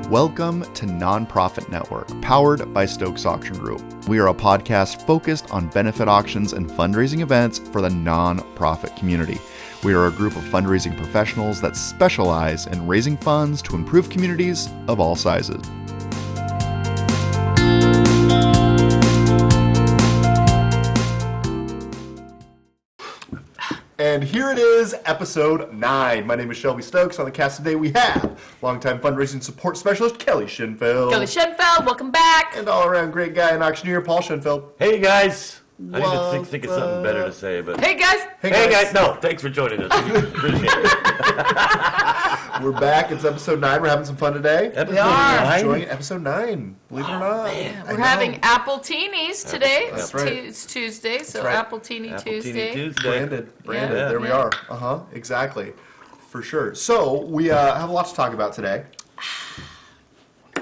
Welcome to Nonprofit Network, powered by Stokes Auction Group. We are a podcast focused on benefit auctions and fundraising events for the nonprofit community. We are a group of fundraising professionals that specialize in raising funds to improve communities of all sizes. And here it is, episode 9. My name is Shelby Stokes. On the cast today we have longtime fundraising support specialist Kelly Shinfeld. Kelly Shinfeld, welcome back. And all-around great guy and auctioneer Paul Shinfeld. Hey guys. I need to think of something better to say, but Hey guys. Hey guys. No, thanks for joining us. We appreciate it. We're back. It's episode 9. We're having some fun today. Episode We are. 9? Enjoying episode 9. Believe it or not. Man, I we're know. having apple teenies today. That's right. It's Tuesday, so right. Apple Teeny Tuesday. Branded. Yeah. There we are. Exactly. For sure. So we have a lot to talk about today.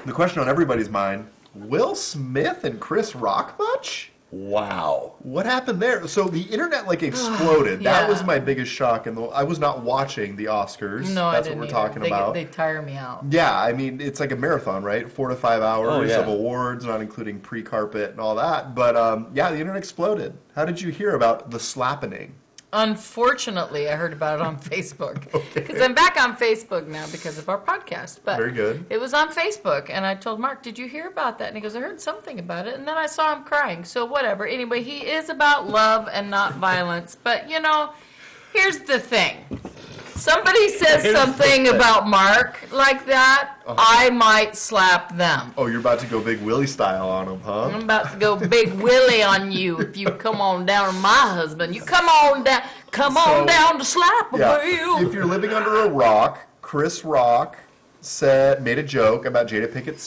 The question on everybody's mind, Will Smith and Chris Rock much? Wow. What happened there? So the internet exploded. Yeah. That was my biggest shock. And I was not watching the Oscars. No, That's I didn't what we're either. talking about. They tire me out. Yeah, I mean, it's like a marathon, right? 4 to 5 hours Oh, yeah. of awards, not including pre-carpet and all that. But yeah, the internet exploded. How did you hear about the slappening? Unfortunately, I heard about it on Facebook. Because I'm back on Facebook now because of our podcast. But Very good. It was on Facebook, and I told Mark, did you hear about that? And he goes, I heard something about it. And then I saw him crying. So whatever. Anyway, he is about love and not violence. But, here's the thing. Somebody says Here's the something thing. about Mark like that, I might slap them. Oh, you're about to go Big Willie style on him, huh? I'm about to go Big Willie on you if you come on down to my husband. You come on down to slap a Yeah. bill. If you're living under a rock, Chris Rock made a joke about Jada Pinkett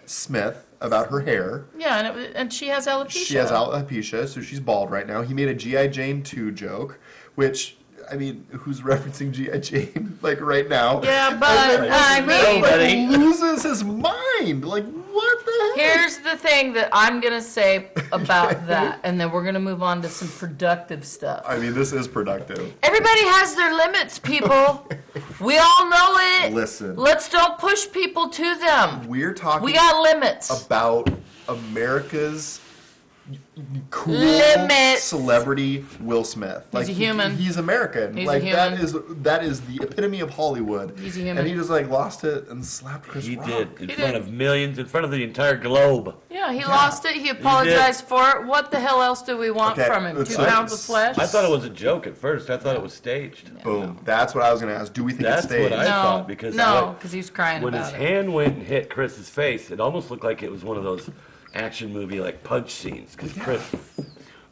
Smith about her hair. Yeah, and she has alopecia. She has alopecia, so she's bald right now. He made a G.I. Jane 2 joke, which, I mean, who's referencing G.I. Jane, right now? Yeah, but, And then I Smith, mean, loses his mind. What the heck? here's the thing that I'm going to say about that, and then we're going to move on to some productive stuff. I mean, this is productive. Everybody has their limits, people. We all know it. Listen. Let's don't push people to them. We're talking We got limits. about America's cool Limits. celebrity Will Smith. He's a human. He's American. He's a human. That is the epitome of Hollywood. He's a human. And he just lost it and slapped Chris He Rock. did. In He front did. of millions, in front of the entire globe. Yeah, he lost it. He apologized for it. What the hell else do we want Okay, from him? let's 2 pounds of flesh? I thought it was a joke at first. I thought it was staged. Boom. That's what I was going to ask. Do we think That's it's staged? what I thought, because no, because he was crying when about his it. hand went and hit Chris's face, it almost looked like it was one of those action movie punch scenes, because Chris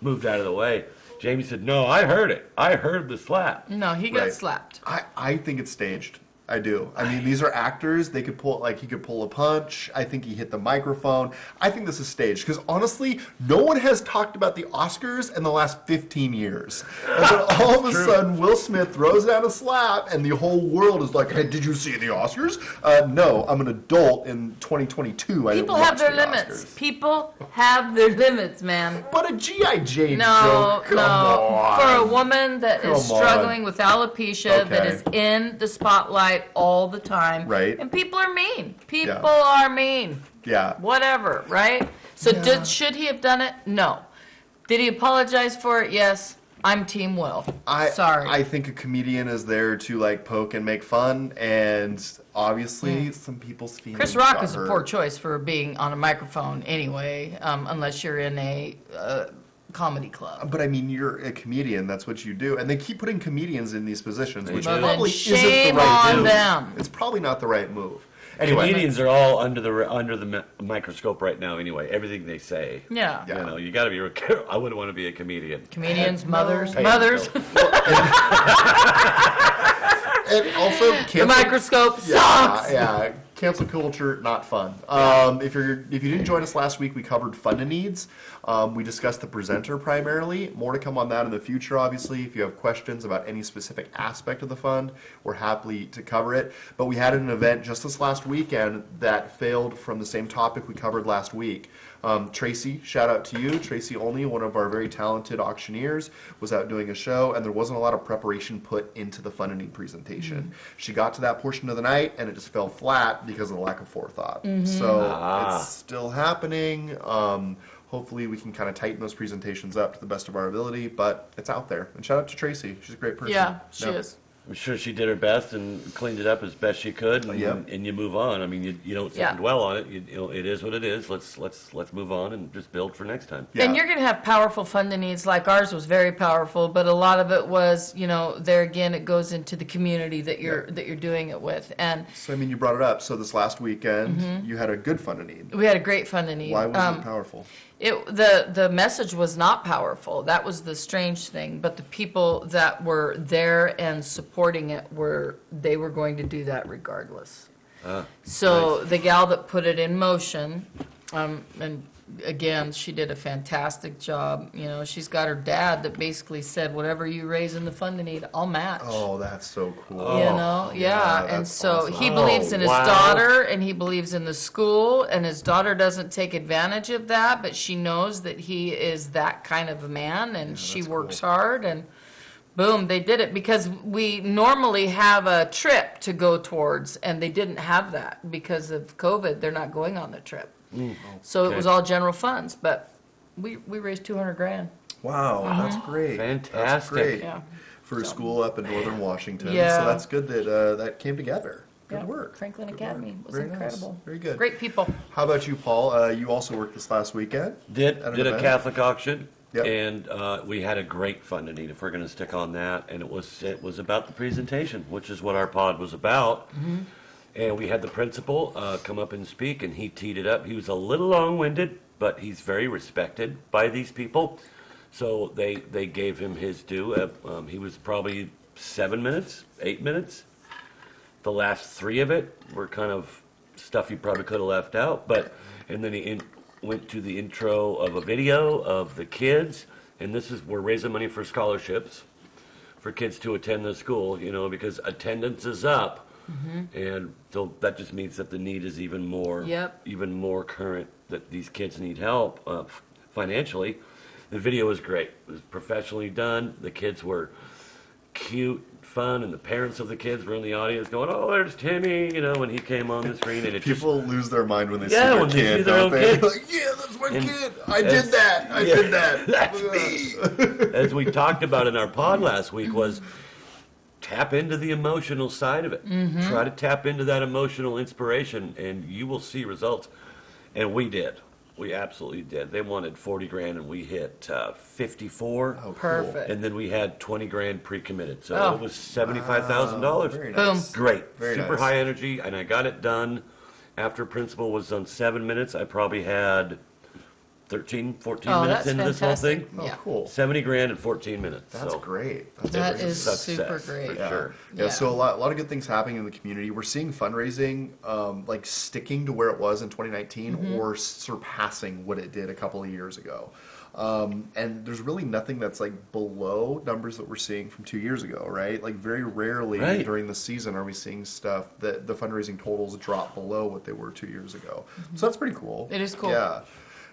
moved out of the way. Jamie said, no, I heard it. I heard the slap. No, he got Right. slapped. I think it's staged. I do. I mean, these are actors. They could pull, he could pull a punch. I think he hit the microphone. I think this is staged because honestly, no one has talked about the Oscars in the last 15 years. And then all of a sudden, Will Smith throws down a slap, and the whole world is like, "Hey, did you see the Oscars?" No, I'm an adult in 2022. I didn't People have watch their the limits. Oscars. People have their limits, man. But a G.I. Jane No, joke, come no. on. For a woman that is Come on. struggling with alopecia, that Okay. is in the spotlight all the time. Right. And people are mean. People are mean. Yeah. Whatever, right? So should he have done it? No. Did he apologize for it? Yes. I'm Team Will. Sorry. I think a comedian is there to poke and make fun, and obviously some people's feelings. Chris Rock got is a hurt. poor choice for being on a microphone anyway, unless you're in a comedy club. But I mean, you're a comedian. That's what you do, and they keep putting comedians in these positions, which Well, probably then isn't shame the right on move. them. It's probably not the right move. Anyway, Comedians are all under the microscope right now anyway. Everything they say. Yeah. Yeah. You got to be careful. I wouldn't want to be a comedian. Comedians, mothers. Hey, Mothers. and also The cancel. microscope sucks. Yeah, cancel culture, not fun. If you didn't join us last week, we covered fund and needs. We discussed the presenter primarily. More to come on that in the future, obviously. If you have questions about any specific aspect of the fund, we're happy to cover it. But we had an event just this last weekend that failed from the same topic we covered last week. Tracy, shout out to you. Tracy Olney, one of our very talented auctioneers, was out doing a show, and there wasn't a lot of preparation put into the funding presentation. She got to that portion of the night, and it just fell flat because of the lack of forethought. So it's still happening. Hopefully we can kind of tighten those presentations up to the best of our ability, but it's out there. And shout out to Tracy. She's a great person. Yeah, she is. I'm sure she did her best and cleaned it up as best she could, and you move on. I mean, you don't sit and dwell on it. You know, it is what it is. Let's move on and just build for next time. And you're going to have powerful funding needs. Like ours was very powerful, but a lot of it was, you know, there again, it goes into the community that you're doing it with. And so, I mean, you brought it up. So this last weekend, you had a good funding need. We had a great funding need. Why was it powerful? The message was not powerful. That was the strange thing. But the people that were there and supporting it were going to do that regardless. So nice. the gal that put it in motion, and again, she did a fantastic job. You know, she's got her dad that basically said, whatever you raise in the funding need, I'll match. Oh, that's so cool. You know, and so awesome. he believes in his daughter, and he believes in the school, and his daughter doesn't take advantage of that, but she knows that he is that kind of a man, and she works hard, and boom, they did it, because we normally have a trip to go towards, and they didn't have that because of COVID. They're not going on the trip. So it was all general funds, but we raised $200,000. Wow, that's great. Fantastic. That's great. Yeah. For a school up in northern Washington. Yeah. So that's good that that came together. Good Yeah, work. Franklin Good Academy work. was Very incredible. Nice. Very good. Great people. How about you, Paul? You also worked this last weekend. Did at an a event? Catholic auction, Yep. and we had a great funding need, if we're going to stick on that. And it was about the presentation, which is what our pod was about. And we had the principal come up and speak, and he teed it up. He was a little long-winded, but he's very respected by these people. So they gave him his due. He was probably 7 minutes, 8 minutes. The last 3 of it were kind of stuff he probably could have left out. And then he went to the intro of a video of the kids, and we're raising money for scholarships for kids to attend the school, you know, because attendance is up. And so that just means that the need is even more current, that these kids need help financially. The video was great. It was professionally done. The kids were cute, fun, and the parents of the kids were in the audience going, "Oh, there's Timmy," you know, when he came on the screen. And People lose their mind when they see their kid, don't they? Like, yeah, that's my kid. I did that. I did that. That's me. As we talked about in our pod last week, was tap into the emotional side of it. Try to tap into that emotional inspiration, and you will see results. And we did. We absolutely did. They wanted $40,000, and we hit 54. Oh, Perfect. And then we had $20,000 pre-committed, so it was $75,000. Very Boom. nice. Great, Very super nice. high energy, and I got it done. After principal was done 7 minutes, I probably had 13, 14 Oh, minutes that's into this whole thing. fantastic. Oh, Yeah. cool. $70,000 in 14 minutes. That's so great. That That's is success, super for great. sure. Yeah, so a lot of good things happening in the community. We're seeing fundraising like sticking to where it was in 2019 or surpassing what it did a couple of years ago. And there's really nothing that's like below numbers that we're seeing from 2 years ago, right? Like very rarely during the season are we seeing stuff that the fundraising totals drop below what they were 2 years ago. So that's pretty cool. It is cool.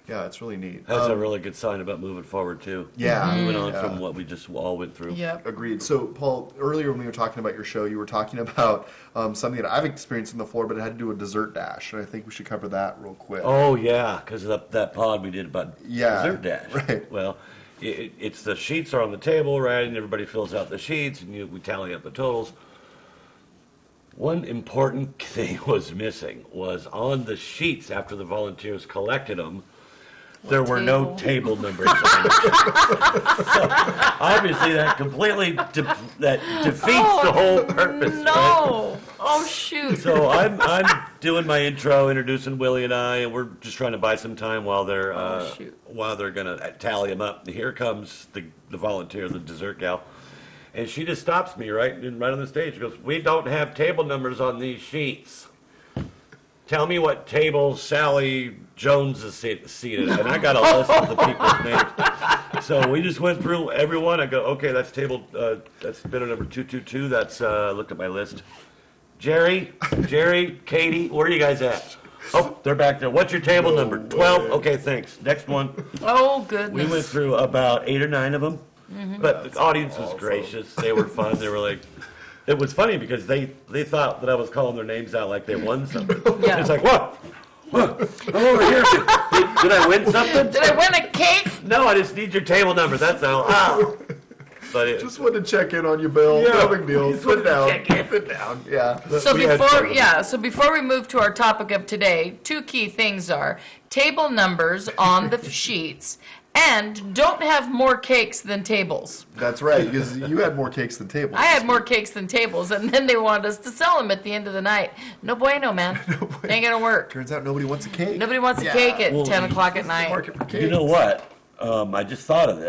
Yeah, it's really neat. That's a really good sign about moving forward, too. Yeah. Moving on Yeah. from what we just all went through. Yep. Agreed. So, Paul, earlier when we were talking about your show, you were talking about something that I've experienced on the floor, but it had to do with dessert dash, and I think we should cover that real quick. Oh, yeah, because of that pod we did about dessert dash. Right. Well, it's the sheets are on the table, right, and everybody fills out the sheets, and we tally up the totals. One important thing was missing was on the sheets after the volunteers collected them, there were no table numbers on it. So obviously that completely defeats the whole purpose. No. Right? Oh, shoot. So I'm doing my intro, introducing Willie and I, and we're just trying to buy some time while they're gonna tally them up. And here comes the volunteer, the dessert gal, and she just stops me right on the stage. She goes, "We don't have table numbers on these sheets. Tell me what table Sally Jones is seated." And I got a list of the people's names. So we just went through everyone. I go, okay, that's table, that's bidder number 222. That's, looked at my list. Jerry, Katie, where are you guys at? Oh, they're back there. What's your table number? 12? Okay, thanks. Next one. Oh, We goodness. went through about 8 or 9 of them, but the audience was gracious. They were fun. They were like, it was funny because they thought that I was calling their names out like they won something. Yeah. It's like, what? What? I'm over here. Did I win something? Did I win a cake? No, I just need your table number. That's all. Oh. But it, Just wanted to check in on you, Bill. Yeah. No big deal. Just Sit wanted to down. check in. Sit down. Yeah. So We had so before we move to our topic of today, 2 key things are table numbers on the sheets and don't have more cakes than tables. That's right, because you had more cakes than tables. I had more cakes than tables, and then they wanted us to sell them at the end of the night. No bueno, man. Ain't gonna work. Turns out nobody wants a cake. Nobody wants a Yeah. cake at Well, 10 o'clock at night. Market for cakes. you know what? I just thought of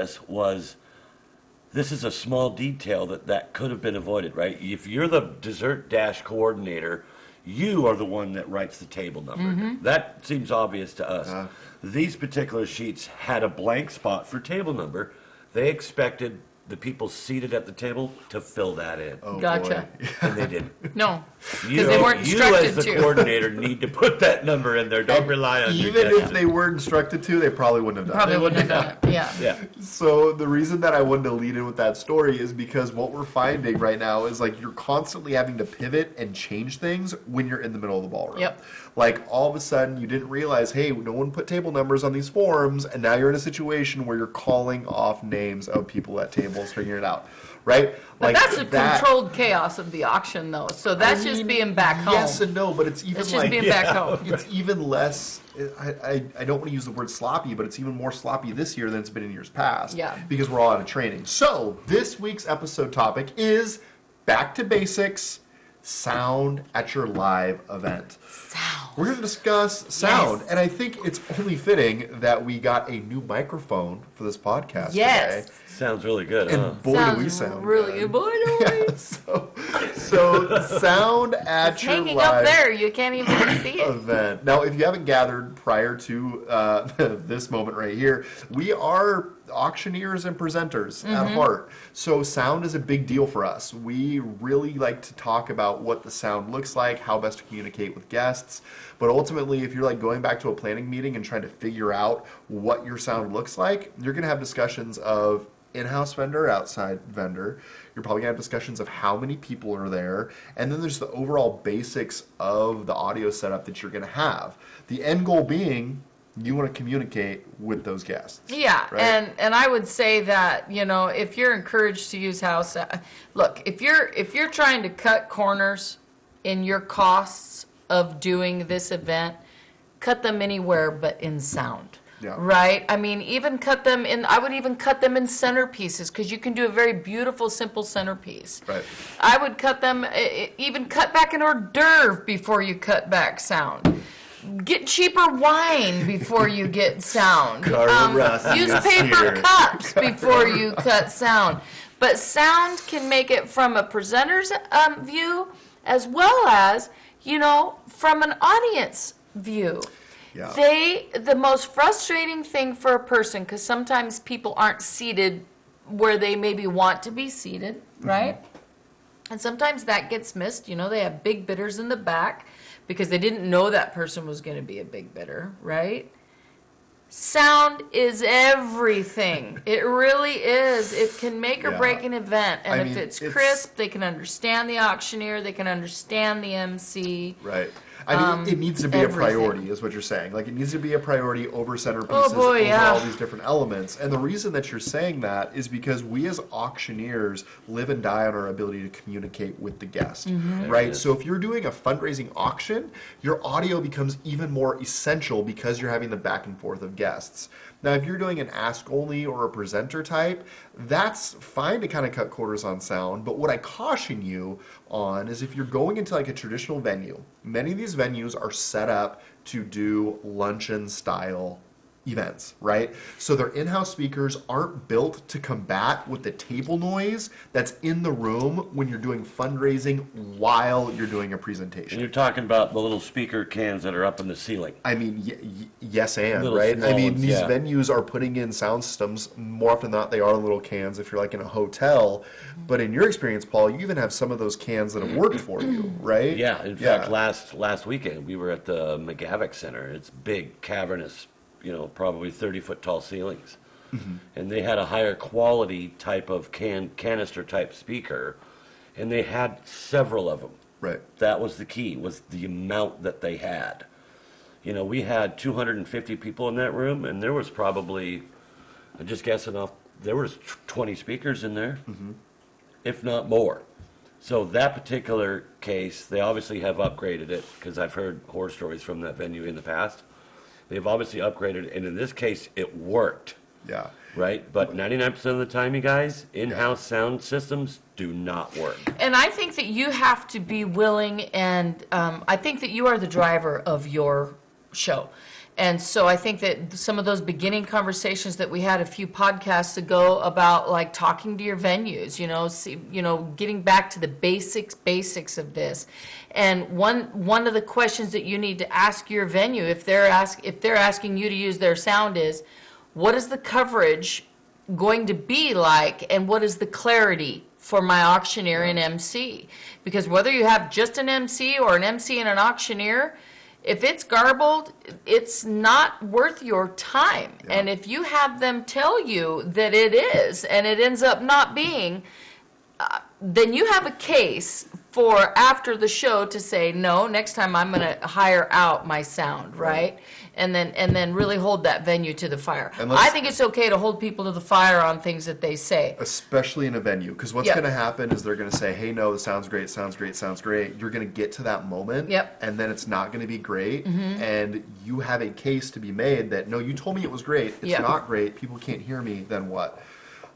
this is a small detail that could have been avoided, right? If you're the dessert dash coordinator, you are the one that writes the table number. That seems obvious to us. These particular sheets had a blank spot for table number. They expected the people seated at the table to fill that in, Oh, Gotcha. boy. and they didn't. No, You, because they weren't you instructed as the to. coordinator need to put that number in there. Don't rely on your Even if guesses. they were instructed to, they probably wouldn't have done Probably it. wouldn't have done it. Yeah. Yeah. So the reason that I wanted to lead in with that story is because what we're finding right now is like you're constantly having to pivot and change things when you're in the middle of the ballroom. Yep. Like all of a sudden you didn't realize, hey, no one put table numbers on these forms, and now you're in a situation where you're calling off names of people at tables, figuring it out, right? But like that's the controlled chaos of the auction, though. So that's just being back home. Yes and no, but it's even It's just like being back home. it's even less. I don't want to use the word sloppy, but it's even more sloppy this year than it's been in years past. Yeah. Because we're all out of training. So this week's episode topic is back to basics. Sound at your live event. Sound. We're going to discuss sound, Yes. and I think it's only fitting that we got a new microphone for this podcast Yes. today. Sounds really good, huh? And boy, do we sound really good. Boy, do we. Yeah, so sound at It's your hanging live up there. You can't even see it. event. Now, if you haven't gathered prior to this moment right here, we are auctioneers and presenters at heart. So sound is a big deal for us. We really like to talk about what the sound looks like, how best to communicate with guests. But ultimately, if you're like going back to a planning meeting and trying to figure out what your sound looks like, you're going to have discussions of in-house vendor, outside vendor. You're probably going to have discussions of how many people are there. And then there's the overall basics of the audio setup that you're going to have. The end goal being you want to communicate with those guests. Yeah, right? and I would say that, you know, if you're encouraged to use house, look, if you're trying to cut corners in your costs of doing this event, cut them anywhere but in sound. Yeah. Right? I mean, even cut them in, I would even cut them in centerpieces because you can do a very beautiful, simple centerpiece. Right. I would cut them, even cut back an hors d'oeuvre before you cut back sound. Get cheaper wine before you get sound. Carl Russ Use is paper here. cups before you cut sound. But sound can make it from a presenter's view as well as, you know, from an audience view. Yeah. The most frustrating thing for a person, because sometimes people aren't seated where they maybe want to be seated, right? And sometimes that gets missed. You know, they have big bidders in the back because they didn't know that person was going to be a big bidder, right? Sound is everything. It really is. It can make or Yeah. break an event. And I if mean, it's it's- crisp, they can understand the auctioneer, they can understand the MC. Right. I mean, it needs to be a everything. priority, is what you're saying. Like, it needs to be a priority over centerpieces, Oh, boy, over yeah. all these different elements. And the reason that you're saying that is because we as auctioneers live and die on our ability to communicate with the guest, right? So if you're doing a fundraising auction, your audio becomes even more essential because you're having the back and forth of guests. Now, if you're doing an ask only or a presenter type, that's fine to kind of cut corners on sound. But what I caution you on is if you're going into like a traditional venue, many of these venues are set up to do luncheon style events, right? So their in-house speakers aren't built to combat with the table noise that's in the room when you're doing fundraising while you're doing a And presentation. you're talking about the little speaker cans that are up in the ceiling. I mean, yes and, Little right? small I mean, ones, these yeah. venues are putting in sound systems. More often than not, they are little cans if you're like in a hotel. But in your experience, Paul, you even have some of those cans that have worked for you, right? Yeah, in fact, last weekend we were at the McGavick Center. It's big, cavernous, probably 30-foot tall ceilings. And they had a higher quality type of canister type speaker, and they had several of them. Right. That was the key, was the amount that they had. We had 250 people in that room, and there was probably, I'm just guessing off, there was 20 speakers in there, if not more. So that particular case, they obviously have upgraded it, because I've heard horror stories from that venue in the past. They've obviously upgraded, and in this case, it worked. Yeah. Right? But 99% of the time, you guys, in-house sound systems do not work. And I think that you have to be willing, and I think that you are the driver of your show. And so I think that some of those beginning conversations that we had a few podcasts ago about like talking to your venues, getting back to the basics of this. And one of the questions that you need to ask your venue if they're asking you to use their sound is, what is the coverage going to be like, and what is the clarity for my auctioneer and MC? Because whether you have just an MC or an MC and an auctioneer, if it's garbled, it's not worth your time. Yeah. And if you have them tell you that it is, and it ends up not being, then you have a case for after the show to say, no, next time I'm going to hire out my sound, right? And then really hold that venue to the fire. I think it's okay to hold people to the fire on things that they say. Especially in a venue, because what's going to happen is they're going to say, hey, no, this sounds great, sounds great, sounds great. You're going to get to that moment, and then it's not going to be great, and you have a case to be made that, no, you told me it was great, it's not great, people can't hear me, then what?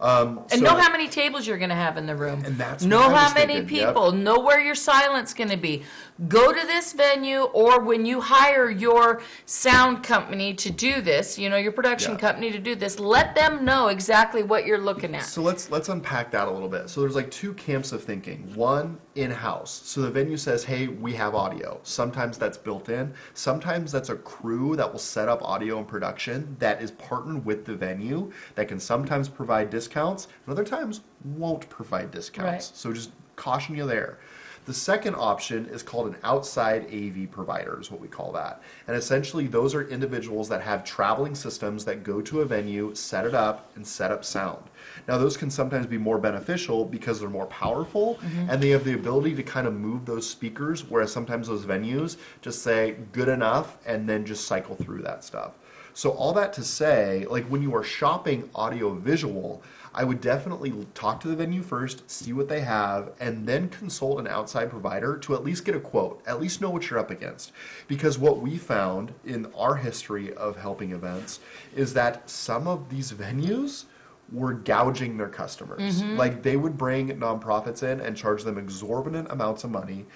And know how many tables you're going to have in the room. And that's know what I was how many thinking, people. Know where your silence going to be. Go to this venue, or when you hire your sound company to do this, your production company to do this, let them know exactly what you're looking at. So let's unpack that a little bit. So there's like two camps of thinking. One, in-house. So the venue says, hey, we have audio. Sometimes that's built in. Sometimes that's a crew that will set up audio and production that is partnered with the venue that can sometimes provide discounts and other times won't provide discounts. Right. So just caution you there. The second option is called an outside AV provider, is what we call that. And essentially those are individuals that have traveling systems that go to a venue, set it up, and set up sound. Now those can sometimes be more beneficial because they're more powerful and they have the ability to kind of move those speakers, whereas sometimes those venues just say good enough and then just cycle through that stuff. So all that to say, like when you are shopping audio visual, I would definitely talk to the venue first, see what they have, and then consult an outside provider to at least get a quote, at least know what you're up against. Because what we found in our history of helping events is that some of these venues were gouging their customers. Like they would bring nonprofits in and charge them exorbitant amounts of money.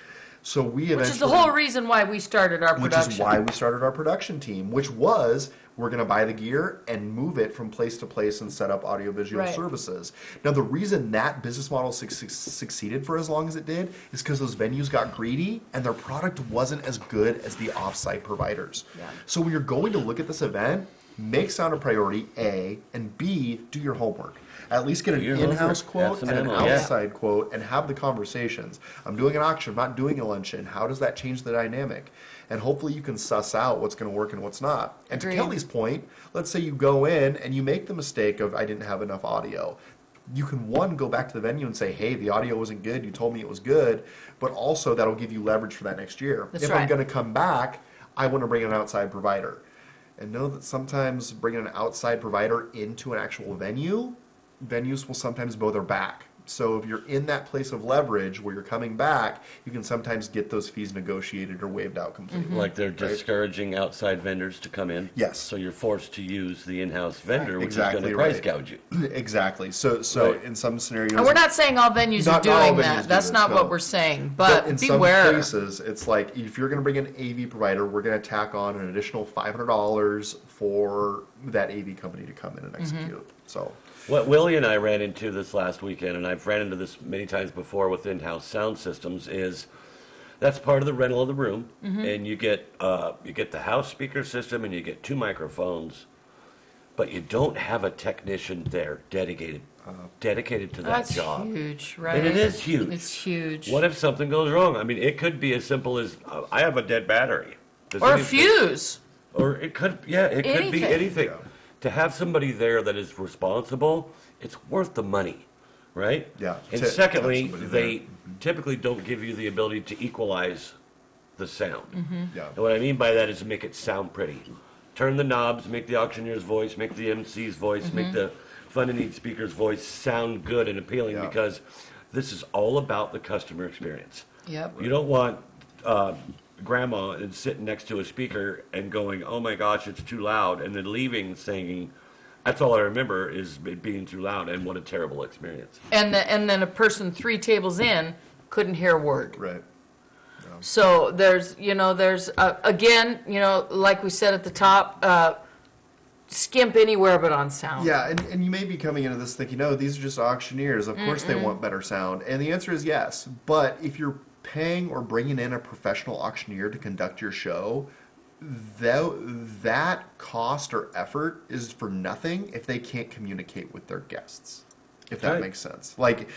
So we eventually, which is the whole reason why we started our production. Which is why we started our production team, which was we're going to buy the gear and move it from place to place and set up audiovisual services. Now, the reason that business model succeeded for as long as it did is because those venues got greedy and their product wasn't as good as the offsite providers. Yeah. So when you're going to look at this event, make sound a priority, A, and B, do your homework. At least get an in-house quote and an outside quote and have the conversations. I'm doing an auction, I'm not doing a luncheon. How does that change the dynamic? And hopefully you can suss out what's going to work and what's not. And to Kelly's point, let's say you go in and you make the mistake of, I didn't have enough audio. You can, one, go back to the venue and say, hey, the audio wasn't good, you told me it was good, but also that'll give you leverage for that next year. That's if right. I'm going to come back, I want to bring an outside provider. And know that sometimes bringing an outside provider into an actual venue, venues will sometimes bow their back So if you're in that place of leverage where you're coming back, you can sometimes get those fees negotiated or waived out completely. Like they're discouraging outside vendors to come in. Yes. So you're forced to use the in-house vendor, which Exactly is going to price right. gouge you. Exactly. So Right. in some scenarios, And we're not saying all venues Not are all doing venues that. do That's this, not no. what we're saying. But But in beware. some cases, it's like if you're going to bring an AV provider, we're going to tack on an additional $500 for that AV company to come in and execute. So What Willie and I ran into this last weekend, and I've ran into this many times before with in-house sound systems, is that's part of the rental of the room, and you get the house speaker system, and you get 2 microphones, but you don't have a technician there dedicated to that That's job. huge, right? And it is huge. It's huge. What if something goes wrong? I mean, it could be as simple as I have a dead battery. Does Or a any- fuse. Or it could, it could be Anything. anything. To have somebody there that is responsible, it's worth the money, right? Yeah, And to have secondly, somebody they typically don't give you the ability to equalize the sound. yeah, And what I mean by that is to make it sound pretty. Turn the knobs, make the auctioneer's voice, make the MC's voice, make the fun and neat speaker's voice sound good and appealing, Yeah. because this is all about the customer experience. Yep. You don't want grandma and sitting next to a speaker and going, "Oh my gosh, it's too loud," and then leaving saying, "That's all I remember is it being too loud," and what a terrible experience. And then a person 3 tables in couldn't hear a word. right. So there's again, like we said at the top, skimp anywhere but on sound. Yeah, and you may be coming into this thinking, no, these are just auctioneers. Of course they want better sound. And the answer is yes. But if you're paying or bringing in a professional auctioneer to conduct your show, that cost or effort is for nothing if they can't communicate with their guests, if that Right. makes sense. Like,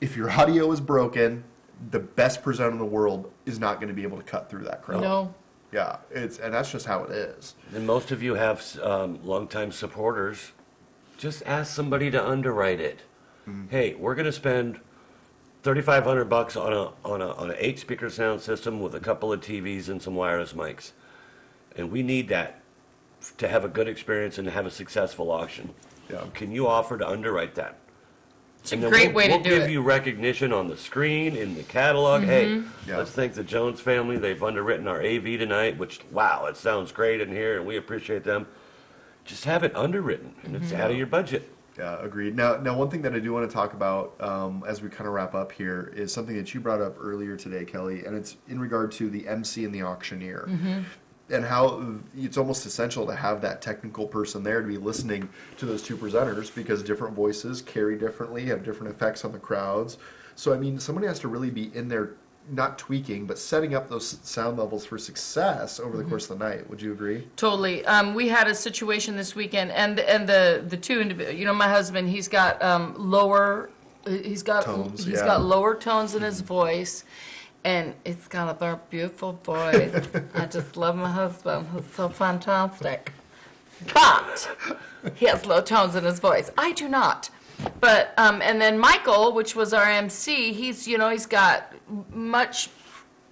if your audio is broken, the best presenter in the world is not going to be able to cut through that crowd. No. Yeah, and that's just how it is. And most of you have longtime supporters. Just ask somebody to underwrite it. Hey, we're going to spend $3,500 on an 8-speaker sound system with a couple of TVs and some wireless mics, and we need that to have a good experience and to have a successful auction. Yeah. Can you offer to underwrite that? It's a And then great way to we'll do give it. you recognition on the screen, in the catalog. Hey, Yeah. let's thank the Jones family. They've underwritten our AV tonight, which, wow, it sounds great in here, and we appreciate them. Just have it underwritten, and it's out of your budget. Yeah, agreed. Now, one thing that I do want to talk about as we kind of wrap up here is something that you brought up earlier today, Kelly, and it's in regard to the MC and the auctioneer. And how it's almost essential to have that technical person there to be listening to those 2 presenters, because different voices carry differently, have different effects on the crowds. So, I mean, somebody has to really be in there, not tweaking, but setting up those sound levels for success over the course of the night. Would you agree? Totally. We had a situation this weekend, and the 2 individuals. My husband, he's got lower. He's got Tones, he's yeah. got lower tones in his voice. And it's got a very beautiful voice. I just love my husband. He's so fantastic. But he has low tones in his voice. I do not. But and then Michael, which was our MC, he's got much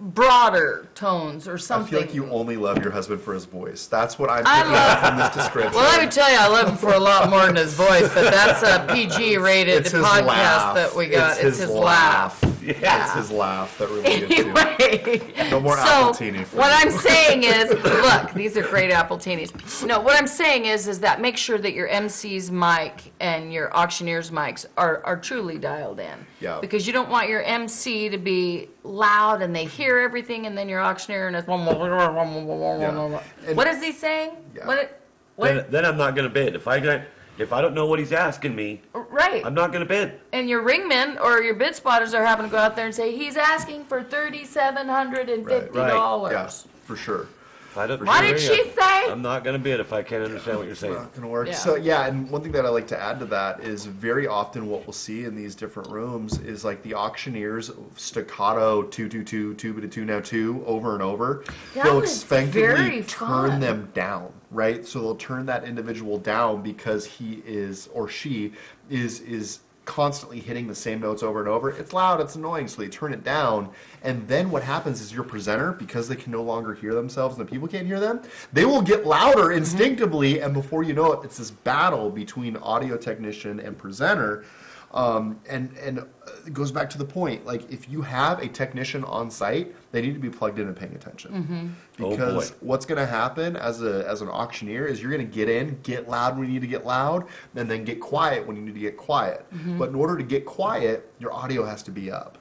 broader tones or I something. feel like you only love your husband for his voice. That's what I'm I picking love- up from this description. Well, let me tell you, I love him for a lot more than his voice, but that's a PG-rated It's his podcast laugh. that we got. It's his laugh. Yeah. It's his laugh that really gets you. Anyway, No more so Appletini for what you. I'm saying is, look, these are great Appletinis. No, what I'm saying is that make sure that your MC's mic and your auctioneer's mics are truly dialed in. Yeah. Because you don't want your MC to be loud and they hear everything, and then your auctioneer and it's And- what is he saying? Yeah. What? Then I'm not going to bid. If I don't know what he's asking me, Right. I'm not going to bid. And your ringmen or your bid spotters are having to go out there and say, he's asking for $3,750. Right. Yeah, for sure. If I don't What did hear she you, say? I'm not going to bid if I can't understand what you're saying. Not gonna work. Yeah. So yeah, and one thing that I like to add to that is very often what we'll see in these different rooms is like the auctioneers staccato 2 2 but a 2 now 2 over and over. That They'll was very expectantly fun. turn them down, right? So they'll turn that individual down because he is or she is constantly hitting the same notes over and over. It's loud, it's annoying, so they turn it down. And then what happens is your presenter, because they can no longer hear themselves and the people can't hear them, they will get louder instinctively, and before you know it, it's this battle between audio technician and presenter And it goes back to the point, like if you have a technician on site, they need to be plugged in and paying attention. Because what's going to happen as an auctioneer is you're going to get in, get loud when you need to get loud, and then get quiet when you need to get quiet. But in order to get quiet, your audio has to be up.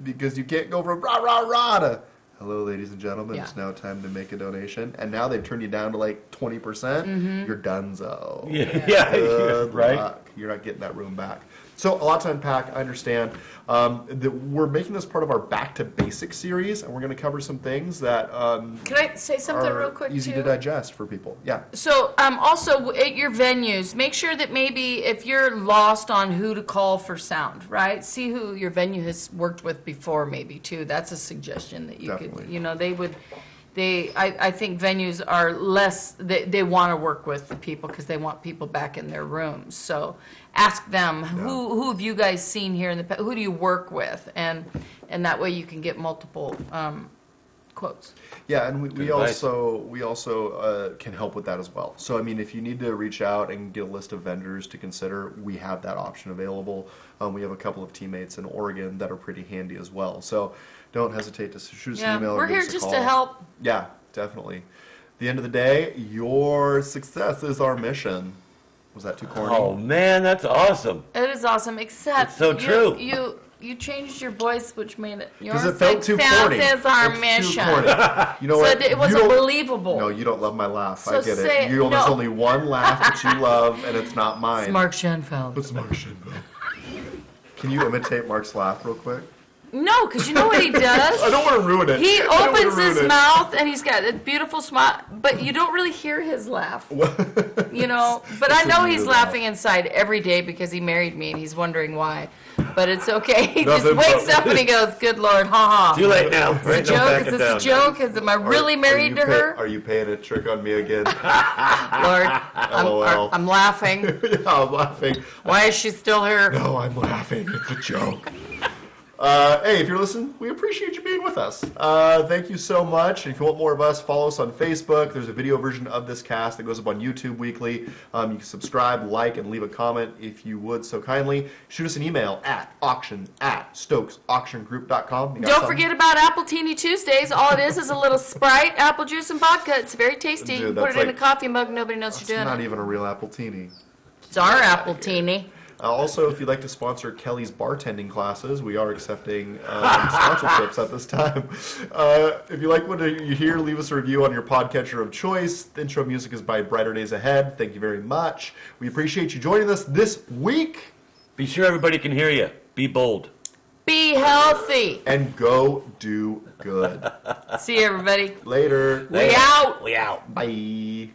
Because you can't go from rah, rah, rah to, hello, ladies and gentlemen, it's now time to make a donation. And now they've turned you down to like 20%. You're donezo. Good right? luck. You're not getting that room back. So a lot to unpack. I understand that we're making this part of our Back to Basics series, and we're going to cover some things that Can I say something are real quick, easy too? to digest for people. Yeah. So, also at your venues, make sure that maybe if you're lost on who to call for sound, right? See who your venue has worked with before, maybe too. That's a suggestion that you Definitely. could, you know, I think venues are less, they want to work with the people because they want people back in their rooms. So ask them, who have you guys seen here in the past? Who do you work with? And that way you can get multiple quotes. Yeah, and we advice. also can help with that as well. So I mean, if you need to reach out and get a list of vendors to consider, we have that option available. We have a couple of teammates in Oregon that are pretty handy as well. So don't hesitate to shoot us an email. We're or give here us a just call. to help. Yeah, definitely. At the end of the day, your success is our mission. Was that too corny? Oh man, that's awesome. It is awesome, except It's so true. You changed your voice, which made it Because it felt too corny. is our It's too mission. corny. You know So what? it wasn't You don't- believable. No, you don't love my laugh. So I get say it. it. There's No. only one laugh that you love, and it's not mine. It's Mark Schenfeld. What's Mark Schenfeld? Can you imitate Mark's laugh real quick? No, because you know what he does? I don't want to ruin it. He I don't wanna opens his ruin it. mouth and he's got a beautiful smile, but you don't really hear his laugh. You know, but I It's a know he's weird laughing inside every day because he married me and he's wondering why. But it's okay. He just Nothing wakes but- up and he goes, "Good Lord, ha ha." Too late now. Is Right this a now, joke? back Is it this a down. joke? Am I really married you to her? Are you paying a trick on me again? Lord, LOL. I'm laughing. Yeah, I'm laughing. Why is she still here? No, I'm laughing. It's a joke. Hey, if you're listening, we appreciate you being with us. Thank you so much. And if you want more of us, follow us on Facebook. There's a video version of this cast that goes up on YouTube weekly. You can subscribe, like, and leave a comment if you would so kindly. Shoot us an email at auction@stokesauctiongroup.com. Don't forget about Apple Teeny Tuesdays. All it is a little Sprite, apple juice, and vodka. It's very tasty. Dude, You put that's it in a like- coffee mug, nobody knows It's you're doing not it. even a real apple teeny. It's our Apple Teeny. Also, if you'd like to sponsor Kelly's bartending classes, we are accepting sponsorships at this time. If you like what you hear, leave us a review on your podcatcher of choice. The intro music is by Brighter Days Ahead. Thank you very much. We appreciate you joining us this week. Be sure everybody can hear you. Be bold. Be healthy. And go do good. See you, everybody. Later. We out. We out. Bye.